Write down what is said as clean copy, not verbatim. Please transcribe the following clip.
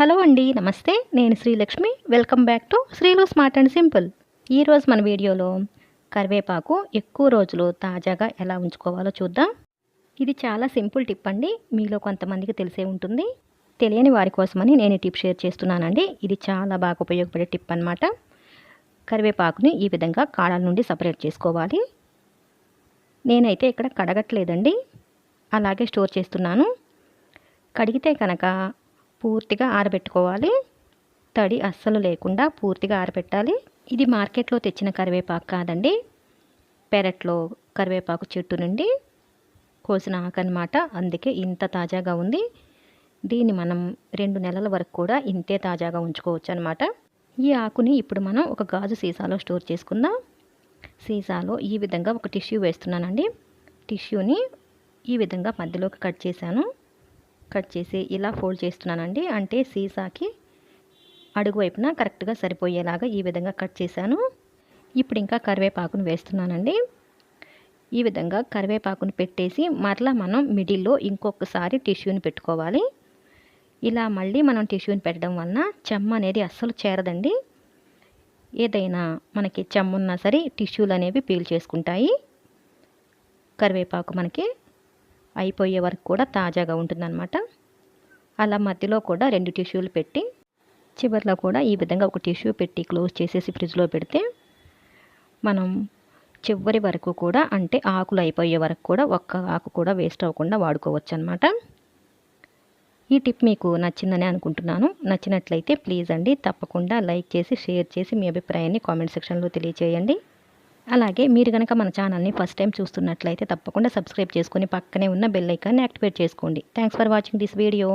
Hello అండి, నమస్తే. నేను Srilakshmi. Welcome back to Srilu smart and simple. ఈరోజు మన వీడియోలో కరివేపాకు ఎక్కువ రోజులు తాజాగా ఎలా ఉంచుకోవాలో చూద్దాం. ఇది చాలా సింపుల్ టిప్ అండి. మీలో కొంతమందికి తెలిసే ఉంటుంది. తెలియని వారి కోసమని నేను ఈ టిప్ షేర్ చేస్తున్నానండి. ఇది చాలా బాగా ఉపయోగపడే టిప్ అన్నమాట. కరివేపాకుని ఈ విధంగా కాడల నుండి సపరేట్ చేసుకోవాలి. నేనైతే ఇక్కడ కడగట్లేదండి, అలాగే స్టోర్ చేస్తున్నాను. కడిగితే కనుక పూర్తిగా ఆరబెట్టుకోవాలి. తడి అస్సలు లేకుండా పూర్తిగా ఆరబెట్టాలి. ఇది మార్కెట్లో తెచ్చిన కరివేపాకు కాదండి, పెరట్లో కరివేపాకు చెట్టు నుండి కోసిన ఆకు అన్నమాట. అందుకే ఇంత తాజాగా ఉంది. దీన్ని మనం 2 నెలల వరకు కూడా ఇంతే తాజాగా ఉంచుకోవచ్చు అనమాట. ఈ ఆకుని ఇప్పుడు మనం ఒక గాజు సీసాలో స్టోర్ చేసుకుందాం. సీసాలో ఈ విధంగా ఒక టిష్యూ వేస్తున్నానండి. టిష్యూని ఈ విధంగా మధ్యలోకి కట్ చేసి ఇలా ఫోల్డ్ చేస్తున్నానండి. అంటే సీసాకి అడుగు వైపున కరెక్ట్గా సరిపోయేలాగా ఈ విధంగా కట్ చేశాను. ఇప్పుడు ఇంకా కరివేపాకును వేస్తున్నానండి. ఈ విధంగా కరివేపాకును పెట్టేసి మరలా మనం మిడిల్లో ఇంకొకసారి టిష్యూని పెట్టుకోవాలి. ఇలా మళ్ళీ మనం టిష్యూని పెట్టడం వలన చెమ్మ అనేది అస్సలు చేరదండి. ఏదైనా మనకి చెమ్మున్నా సరే టిష్యూలు అనేవి పీల్ చేసుకుంటాయి. కరివేపాకు మనకి అయిపోయే వరకు కూడా తాజాగా ఉంటుందన్నమాట. అలా మధ్యలో కూడా 2 టిష్యూలు పెట్టి చివరిలో కూడా ఈ విధంగా ఒక టిష్యూ పెట్టి క్లోజ్ చేసేసి ఫ్రిడ్జ్లో పెడితే మనం చివరి వరకు కూడా, అంటే ఆకులు అయిపోయే వరకు కూడా ఒక్క ఆకు కూడా వేస్ట్ అవ్వకుండా వాడుకోవచ్చు అనమాట. ఈ టిప్ మీకు నచ్చిందని అనుకుంటున్నాను. నచ్చినట్లయితే ప్లీజ్ అండి తప్పకుండా లైక్ చేసి షేర్ చేసి మీ అభిప్రాయాన్ని కామెంట్ సెక్షన్లో తెలియజేయండి. అలాగే మీరు కనుక మన ఛానల్ని ఫస్ట్ టైం చూస్తున్నట్లయితే తప్పకుండా సబ్స్క్రైబ్ చేసుకొని పక్కనే ఉన్న బెల్ ఐకాన్ని యాక్టివేట్ చేసుకోండి. Thanks for watching this video.